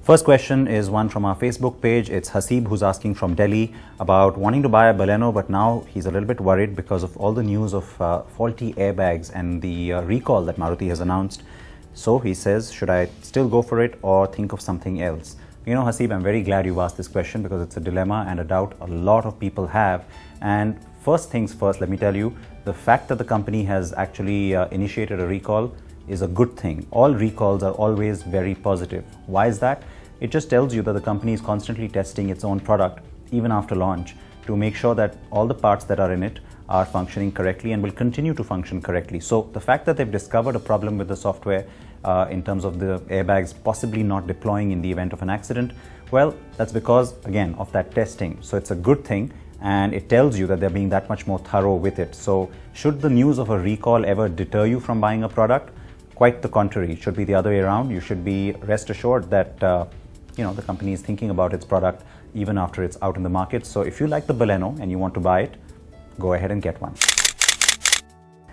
First question is one from our Facebook page. It's Hasib who's asking from Delhi about wanting to buy a Baleno, but now he's a little bit worried because of all the news of faulty airbags and the recall that Maruti has announced. So he says, should I still go for it or think of something else? You know, Hasib, I'm very glad you've asked this question because it's a dilemma and a doubt a lot of people have. And first things first, let me tell you, the fact that the company has actually initiated a recall is a good thing. All recalls are always very positive. Why is that? It just tells you that the company is constantly testing its own product, even after launch, to make sure that all the parts that are in it are functioning correctly and will continue to function correctly. So the fact that they've discovered a problem with the software in terms of the airbags possibly not deploying in the event of an accident, well, that's because, again, of that testing. So it's a good thing, and it tells you that they're being that much more thorough with it. So should the news of a recall ever deter you from buying a product? Quite the contrary. It should be the other way around. You should be rest assured that the company is thinking about its product even after it's out in the market. So if you like the Baleno and you want to buy it, go ahead and get one.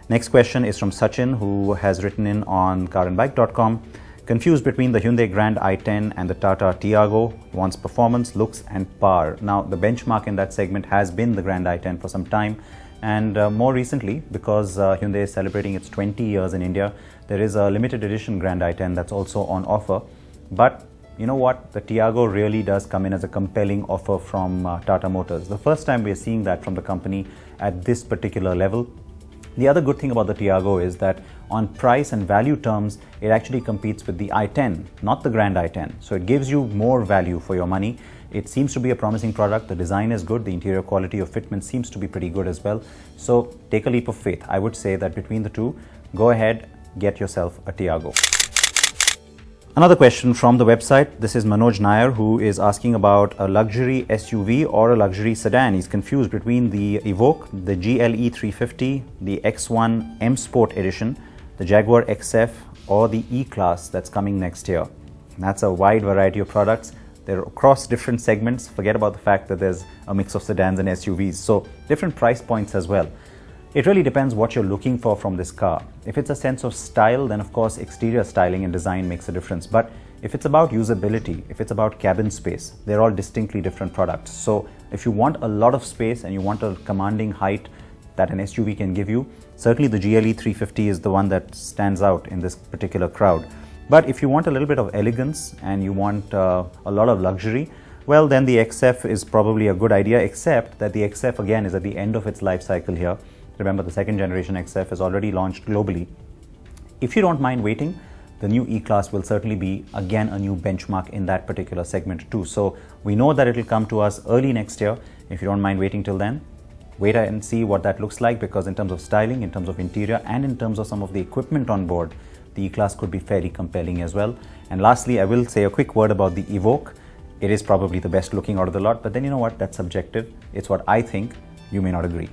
Next question is from Sachin, who has written in on carandbike.com. Confused between the Hyundai Grand i10 and the Tata Tiago, wants performance, looks and power. Now, the benchmark in that segment has been the Grand i10 for some time, and more recently, because Hyundai is celebrating its 20 years in India, there is a limited edition Grand i10 that's also on offer. But you know what? The Tiago really does come in as a compelling offer from Tata Motors. The first time we are seeing that from the company at this particular level. The other good thing about the Tiago is that on price and value terms, it actually competes with the i10, not the Grand i10. So it gives you more value for your money. It seems to be a promising product. The design is good. The interior quality of fitment seems to be pretty good as well. So take a leap of faith. I would say that between the two, go ahead, get yourself a Tiago. Another question from the website. This is Manoj Nair, who is asking about a luxury SUV or a luxury sedan. He's confused between the Evoque, the GLE 350, the X1 M Sport Edition, the Jaguar XF, or the E-Class that's coming next year. That's a wide variety of products. They're across different segments. Forget about the fact that there's a mix of sedans and SUVs. So different price points as well. It really depends what you're looking for from this car. If it's a sense of style, then of course exterior styling and design makes a difference. But if it's about usability, if it's about cabin space, they're all distinctly different products. So if you want a lot of space and you want a commanding height that an SUV can give you, certainly the GLE 350 is the one that stands out in this particular crowd. But if you want a little bit of elegance and you want a lot of luxury, well, then the XF is probably a good idea, except that the XF again is at the end of its life cycle here. Remember, the second generation XF is already launched globally. If you don't mind waiting, the new E-Class will certainly be again a new benchmark in that particular segment too. So we know that it will come to us early next year. If you don't mind waiting till then, wait and see what that looks like, because in terms of styling, in terms of interior, and in terms of some of the equipment on board, the E-Class could be fairly compelling as well. And lastly, I will say a quick word about the Evoque. It is probably the best looking out of the lot, but then you know what? That's subjective. It's what I think. You may not agree.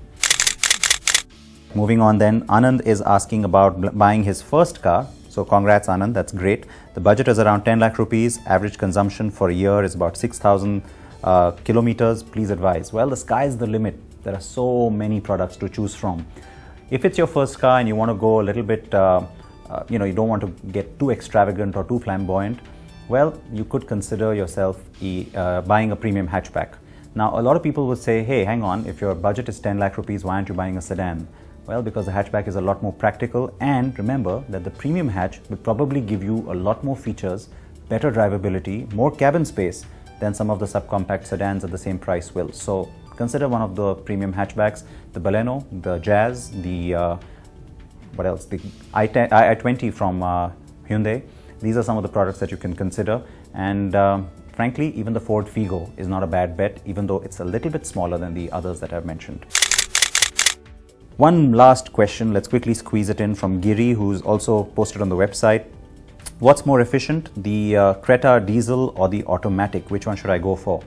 Moving on then, Anand is asking about buying his first car. So congrats Anand, that's great. The budget is around 10 lakh rupees. Average consumption for a year is about 6,000 kilometers. Please advise. Well, the sky is the limit. There are so many products to choose from. If it's your first car and you want to go a little bit, you don't want to get too extravagant or too flamboyant, well, you could consider yourself buying a premium hatchback. Now, a lot of people would say, hey, hang on, if your budget is 10 lakh rupees, why aren't you buying a sedan? Well, because the hatchback is a lot more practical, and remember that the premium hatch will probably give you a lot more features, better drivability, more cabin space than some of the subcompact sedans at the same price will. So consider one of the premium hatchbacks, the Baleno, the Jazz, the what else? The i20 from Hyundai. These are some of the products that you can consider, and frankly, even the Ford Figo is not a bad bet, even though it's a little bit smaller than the others that I've mentioned. One last question, let's quickly squeeze it in from Giri, who's also posted on the website. What's more efficient, the Creta diesel or the automatic? Which one should I go for?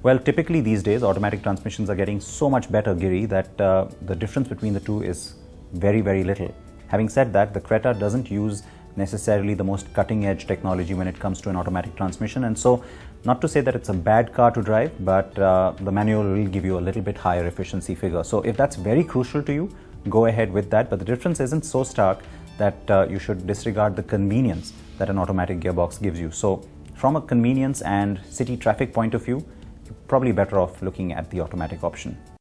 Well, typically these days, automatic transmissions are getting so much better, Giri, that the difference between the two is very, very little. Having said that, the Creta doesn't use necessarily the most cutting-edge technology when it comes to an automatic transmission, and so not to say that it's a bad car to drive, but the manual will give you a little bit higher efficiency figure. So if that's very crucial to you, go ahead with that, but the difference isn't so stark that you should disregard the convenience that an automatic gearbox gives you. So from a convenience and city traffic point of view, you're probably better off looking at the automatic option.